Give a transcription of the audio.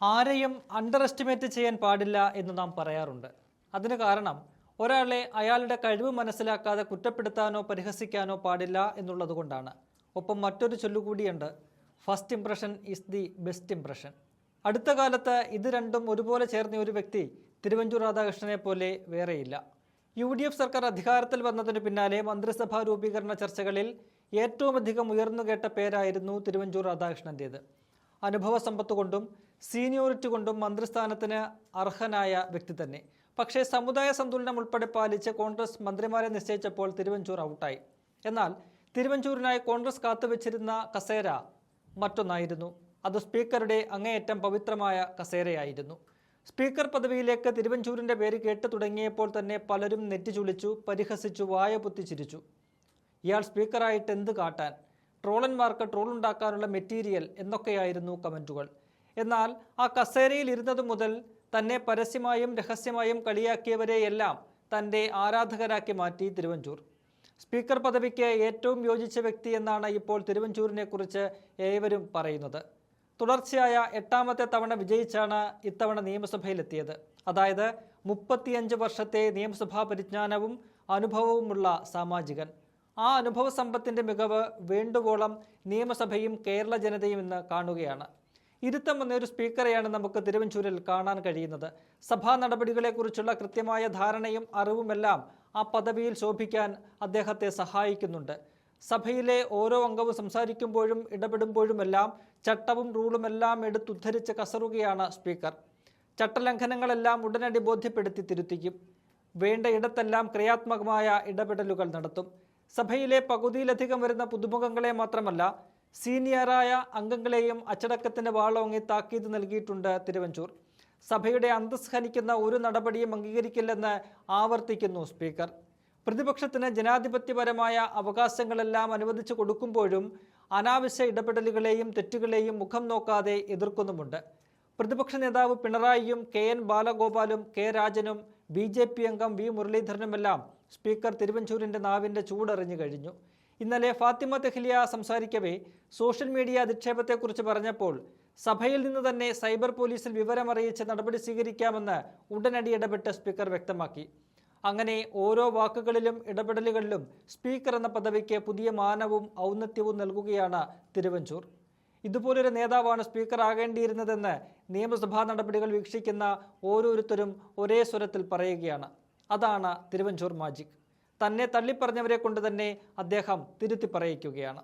ആരെയും under estimate ചെയ്യാൻ പാടില്ല എന്ന് നാം പറയാറുണ്ട്. അതിന് കാരണം ഒരാളെ അയാളുടെ കഴിവ് മനസ്സിലാക്കാതെ കുറ്റപ്പെടുത്താനോ പരിഹസിക്കാനോ പാടില്ല എന്നുള്ളതുകൊണ്ടാണ്. ഒപ്പം മറ്റൊരു ചൊല്ലുകൂടിയുണ്ട്, first impression is the best impression. അടുത്ത കാലത്ത് ഇത് രണ്ടും ഒരുപോലെ ചേർന്ന ഒരു വ്യക്തി തിരുവഞ്ചൂർ രാധാകൃഷ്ണനെ പോലെ വേറെയില്ല. UDF സർക്കാർ അധികാരത്തിൽ വന്നതിന് പിന്നാലെ മന്ത്രിസഭാ രൂപീകരണ ചർച്ചകളിൽ ഏറ്റവും അധികം ഉയർന്നുകേട്ട പേരായിരുന്നു തിരുവഞ്ചൂർ രാധാകൃഷ്ണൻ്റേത്. അനുഭവ സമ്പത്ത് കൊണ്ടും സീനിയോറിറ്റി കൊണ്ടും മന്ത്രിസ്ഥാനത്തിന് അർഹനായ വ്യക്തി തന്നെ. പക്ഷേ സമുദായ സന്തുലനം ഉൾപ്പെടെ പാലിച്ച് കോൺഗ്രസ് മന്ത്രിമാരെ നിശ്ചയിച്ചപ്പോൾ തിരുവഞ്ചൂർ ഔട്ടായി. എന്നാൽ തിരുവഞ്ചൂരിനായി കോൺഗ്രസ് കാത്തുവച്ചിരുന്ന കസേര മറ്റൊന്നായിരുന്നു. അത് സ്പീക്കറുടെ അങ്ങേയറ്റം പവിത്രമായ കസേരയായിരുന്നു. സ്പീക്കർ പദവിയിലേക്ക് തിരുവഞ്ചൂരിൻ്റെ പേര് കേട്ടു തുടങ്ങിയപ്പോൾ തന്നെ പലരും നെറ്റിച്ചുളിച്ചു, പരിഹസിച്ചു, വായ പൊത്തി ചിരിച്ചു. ഇയാൾ സ്പീക്കറായിട്ട് എന്ത് കാട്ടാൻ, ട്രോളന്മാർക്ക് ട്രോളുണ്ടാക്കാനുള്ള മെറ്റീരിയൽ എന്നൊക്കെയായിരുന്നു കമൻറ്റുകൾ. എന്നാൽ ആ കസേരയിൽ ഇരുന്നതു മുതൽ തന്നെ പരസ്യമായും രഹസ്യമായും കളിയാക്കിയവരെയെല്ലാം തൻ്റെ ആരാധകരാക്കി മാറ്റി തിരുവഞ്ചൂർ. സ്പീക്കർ പദവിക്ക് ഏറ്റവും യോജിച്ച വ്യക്തി എന്നാണ് ഇപ്പോൾ തിരുവഞ്ചൂരിനെ കുറിച്ച് ഏവരും പറയുന്നത്. തുടർച്ചയായ 8ാമത്തെ തവണ വിജയിച്ചാണ് ഇത്തവണ നിയമസഭയിലെത്തിയത്. അതായത് 35 വർഷത്തെ നിയമസഭാ പരിജ്ഞാനവും അനുഭവവുമുള്ള സാമാജികൻ. ആ അനുഭവ സമ്പത്തിൻ്റെ മികവ് വേണ്ടുവോളം നിയമസഭയും കേരള ജനതയും ഇന്ന് കാണുകയാണ്. ഇരുത്തം വന്നൊരു സ്പീക്കറെയാണ് നമുക്ക് തിരുവഞ്ചൂരിൽ കാണാൻ കഴിയുന്നത്. സഭാ നടപടികളെക്കുറിച്ചുള്ള കൃത്യമായ ധാരണയും അറിവുമെല്ലാം ആ പദവിയിൽ ശോഭിക്കാൻ അദ്ദേഹത്തെ സഹായിക്കുന്നുണ്ട്. സഭയിലെ ഓരോ അംഗവും സംസാരിക്കുമ്പോഴും ഇടപെടുമ്പോഴുമെല്ലാം ചട്ടവും റൂളുമെല്ലാം എടുത്തുദ്ധരിച്ച് കസറുകയാണ് സ്പീക്കർ. ചട്ടലംഘനങ്ങളെല്ലാം ഉടനടി ബോധ്യപ്പെടുത്തി തിരുത്തിക്കും. വേണ്ട ഇടത്തെല്ലാം ക്രിയാത്മകമായ ഇടപെടലുകൾ നടത്തും. സഭയിലെ പകുതിയിലധികം വരുന്ന പുതുമുഖങ്ങളെ മാത്രമല്ല, സീനിയറായ അംഗങ്ങളെയും അച്ചടക്കത്തിന് വാളോങ്ങി താക്കീത് നൽകിയിട്ടുണ്ട് തിരുവഞ്ചൂർ. സഭയുടെ അന്തസ്സ് ഹനിക്കുന്ന ഒരു നടപടിയും അംഗീകരിക്കില്ലെന്ന് ആവർത്തിക്കുന്നു സ്പീക്കർ. പ്രതിപക്ഷത്തിന് ജനാധിപത്യപരമായ അവകാശങ്ങളെല്ലാം അനുവദിച്ചു കൊടുക്കുമ്പോഴും അനാവശ്യ ഇടപെടലുകളെയും തെറ്റുകളെയും മുഖം നോക്കാതെ എതിർക്കുന്നുമുണ്ട്. പ്രതിപക്ഷ നേതാവ് പിണറായിയും KN ബാലഗോപാലും K രാജനും BJP അംഗം V മുരളീധരനുമെല്ലാം സ്പീക്കർ തിരുവഞ്ചൂരിൻ്റെ നാവിൻ്റെ ചൂടറിഞ്ഞു കഴിഞ്ഞു. ഇന്നലെ ഫാത്തിമ തെഹ്ലിയ സംസാരിക്കവേ സോഷ്യൽ മീഡിയ അധിക്ഷേപത്തെക്കുറിച്ച് പറഞ്ഞപ്പോൾ സഭയിൽ നിന്ന് തന്നെ സൈബർ പോലീസിൽ വിവരമറിയിച്ച് നടപടി സ്വീകരിക്കാമെന്ന് ഉടനടി ഇടപെട്ട് സ്പീക്കർ വ്യക്തമാക്കി. അങ്ങനെ ഓരോ വാക്കുകളിലും ഇടപെടലുകളിലും സ്പീക്കർ എന്ന പദവിക്ക് പുതിയ മാനവും ഔന്നത്യവും നൽകുകയാണ് തിരുവഞ്ചൂർ. ഇതുപോലൊരു നേതാവാണ് സ്പീക്കർ ആകേണ്ടിയിരുന്നതെന്ന് നിയമസഭാ നടപടികൾ വീക്ഷിക്കുന്ന ഓരോരുത്തരും ഒരേ സ്വരത്തിൽ പറയുകയാണ്. അതാണ് തിരുവഞ്ചൂർ മാജിക്. തന്നെ തള്ളിപ്പറഞ്ഞവരെ കൊണ്ട് തന്നെ അദ്ദേഹം തിരുത്തി പറയിക്കുകയാണ്.